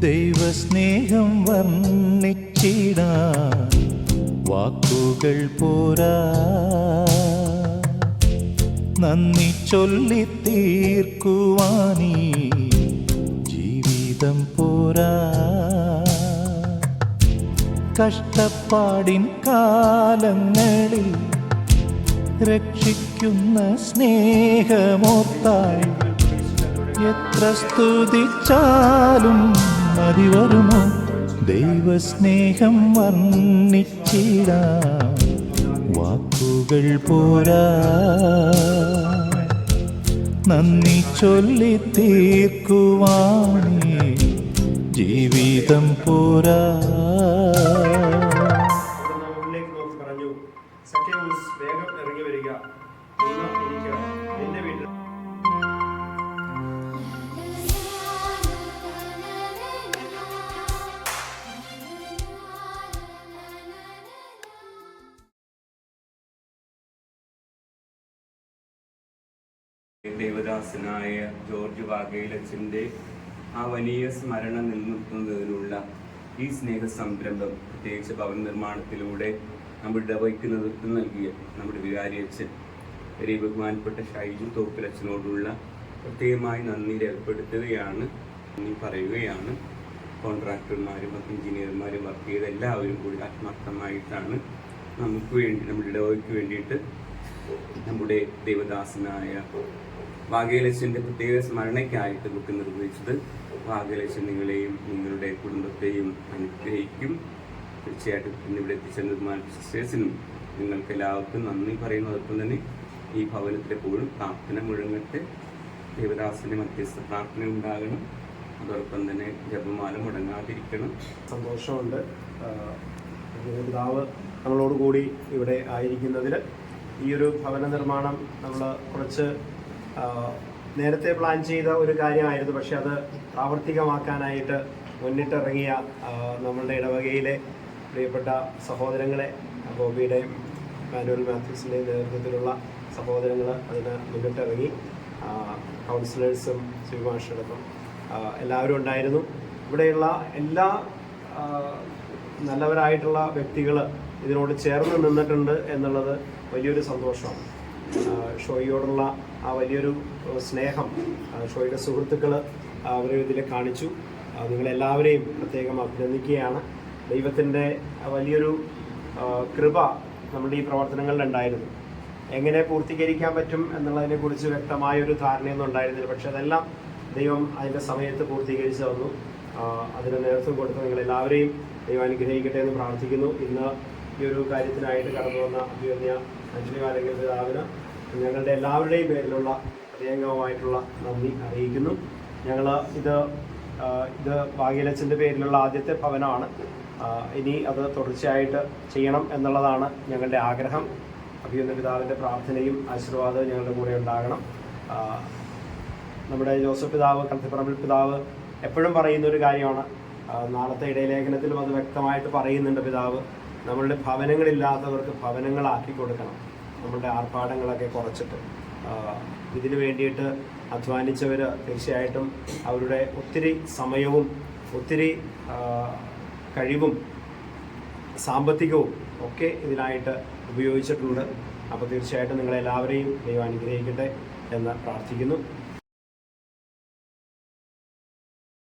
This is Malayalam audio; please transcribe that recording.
ദൈവസ്നേഹം വർണ്ണിച്ചിടാൻ വാക്കുകൾ പോരാ, നന്ദി ചൊല്ലി തീർക്കുവാനീ ജീവിതം പോരാ. കഷ്ടപ്പാടിൻ കാലങ്ങളിൽ രക്ഷിക്കുന്ന സ്നേഹമോർത്താൽ എത്ര സ്തുതിച്ചാലും മതി വരുമോ? ദൈവസ്നേഹം വർണ്ണിച്ചിടാൻ വാക്കുകൾ പോരാ, നന്ദി ചൊല്ലി തീർക്കുവാനേ ജീവിതം പോരാ. ദേവദാസനായ ജോർജ് വാഗേലച്ചൻ്റെ ആ വലിയ സ്മരണം നിലനിർത്തുന്നതിനുള്ള ഈ സ്നേഹ സംരംഭം, പ്രത്യേകിച്ച് ഭവന നിർമ്മാണത്തിലൂടെ നമ്മുടെ ഇടവയ്ക്ക് നേതൃത്വം നൽകിയ നമ്മുടെ വികാരിയച്ഛൻ ബഹുമാനപ്പെട്ട ഷൈജു തോപ്പിലച്ഛനോടുള്ള പ്രത്യേകമായി നന്ദി രേഖപ്പെടുത്തുകയാണ്, നന്ദി പറയുകയാണ്. കോൺട്രാക്ടർമാരും എഞ്ചിനീയർമാരും വർക്ക് ചെയ്ത എല്ലാവരും കൂടി ആത്മാർത്ഥമായിട്ടാണ് നമുക്ക് വേണ്ടി, നമ്മുടെ ഇടവയ്ക്ക് വേണ്ടിയിട്ട് നമ്മുടെ ദേവദാസനായ വാഗേലച്ചൻ്റെ പ്രത്യേക സ്മരണയ്ക്കായിട്ട് ബുക്ക് നിർവഹിച്ചത്. വാഗേലച്ചൻ നിങ്ങളെയും നിങ്ങളുടെ കുടുംബത്തെയും അനുഗ്രഹിക്കും. തീർച്ചയായിട്ടും ഇന്നിവിടെ എത്തിച്ചേർന്ന ബഹുമാനപ്പെട്ട സിസ്റ്റേഴ്സിനും നിങ്ങൾക്ക് എല്ലാവർക്കും നന്ദി പറയുന്നതോടൊപ്പം തന്നെ ഈ ഭവനത്തിലെപ്പോഴും പ്രാർത്ഥന മുഴങ്ങട്ടെ, ദേവദാസന്റെ മധ്യസ്ഥ പ്രാർത്ഥന ഉണ്ടാകണം, അതോടൊപ്പം തന്നെ ജപമാല മുടങ്ങാതിരിക്കണം. സന്തോഷമുണ്ട് പിതാവ് നമ്മളോടുകൂടി ഇവിടെ ആയിരിക്കുന്നതിൽ. ഈ ഒരു ഭവന നിർമ്മാണം നമ്മൾ കുറച്ച് നേരത്തെ പ്ലാൻ ചെയ്ത ഒരു കാര്യമായിരുന്നു, പക്ഷെ അത് പ്രാവർത്തികമാക്കാനായിട്ട് മുന്നിട്ടിറങ്ങിയ നമ്മളുടെ ഇടവകയിലെ പ്രിയപ്പെട്ട സഹോദരങ്ങളെ, ബോബിയുടെയും മാനുവൽ മാത്യൂസിൻ്റെയും നേതൃത്വത്തിലുള്ള സഹോദരങ്ങൾ അതിന് മുന്നിട്ടിറങ്ങി. കൗൺസിലേഴ്സും ശ്രീമാഷടക്കം എല്ലാവരും ഉണ്ടായിരുന്നു. ഇവിടെയുള്ള എല്ലാ നല്ലവരായിട്ടുള്ള വ്യക്തികൾ ഇതിനോട് ചേർന്ന് നിന്നിട്ടുണ്ട് എന്നുള്ളത് വലിയൊരു സന്തോഷമാണ്. ഷോയിയോടുള്ള ആ വലിയൊരു സ്നേഹം ഷോയുടെ സുഹൃത്തുക്കൾ അവർ ഇതിൽ കാണിച്ചു. നിങ്ങളെല്ലാവരെയും പ്രത്യേകം അഭിനന്ദിക്കുകയാണ്. ദൈവത്തിൻ്റെ വലിയൊരു കൃപ നമ്മുടെ ഈ പ്രവർത്തനങ്ങളിലുണ്ടായിരുന്നു. എങ്ങനെ പൂർത്തീകരിക്കാൻ പറ്റും എന്നുള്ളതിനെക്കുറിച്ച് വ്യക്തമായൊരു ധാരണയൊന്നും ഉണ്ടായിരുന്നില്ല, പക്ഷെ അതെല്ലാം ദൈവം അതിൻ്റെ സമയത്ത് പൂർത്തീകരിച്ച് തന്നു. അതിന് നേതൃത്വം കൊടുത്ത് നിങ്ങളെല്ലാവരെയും ദൈവം അനുഗ്രഹിക്കട്ടെ എന്ന് പ്രാർത്ഥിക്കുന്നു. ഇന്ന് ഈ ഒരു കാര്യത്തിനായിട്ട് കടന്നു വന്ന അഭിവന്യ അഞ്ജലി വാലങ്കൽ പിതാവിന് ഞങ്ങളുടെ എല്ലാവരുടെയും പേരിലുള്ള പ്രത്യേകമായിട്ടുള്ള നന്ദി അറിയിക്കുന്നു. ഞങ്ങൾ ഇത് വാഗേലച്ചൻ്റെ പേരിലുള്ള ആദ്യത്തെ ഭവനമാണ്. ഇനി അത് തുടർച്ചയായിട്ട് ചെയ്യണം എന്നുള്ളതാണ് ഞങ്ങളുടെ ആഗ്രഹം. അഭിവന്യ പിതാവിൻ്റെ പ്രാർത്ഥനയും ആശീർവാദവും ഞങ്ങളുടെ കൂടെ ഉണ്ടാകണം. നമ്മുടെ ജോസഫ് പിതാവ്, കടത്തിപ്പറമ്പിൽ പിതാവ് എപ്പോഴും പറയുന്ന ഒരു കാര്യമാണ്, നാളത്തെ ഇടയലേഖനത്തിലും അത് വ്യക്തമായിട്ട് പറയുന്നുണ്ട് പിതാവ്, നമ്മളുടെ ഭവനങ്ങളില്ലാത്തവർക്ക് ഭവനങ്ങളാക്കി കൊടുക്കണം, നമ്മളുടെ ആർഭാടങ്ങളൊക്കെ കുറച്ചിട്ട്. ഇതിനു വേണ്ടിയിട്ട് അധ്വാനിച്ചവർ തീർച്ചയായിട്ടും അവരുടെ ഒത്തിരി സമയവും ഒത്തിരി കഴിവും സാമ്പത്തികവും ഒക്കെ ഇതിനായിട്ട് ഉപയോഗിച്ചിട്ടുണ്ട്. അപ്പോൾ തീർച്ചയായിട്ടും നിങ്ങളെല്ലാവരെയും ദൈവം അനുഗ്രഹിക്കട്ടെ എന്ന് പ്രാർത്ഥിക്കുന്നു.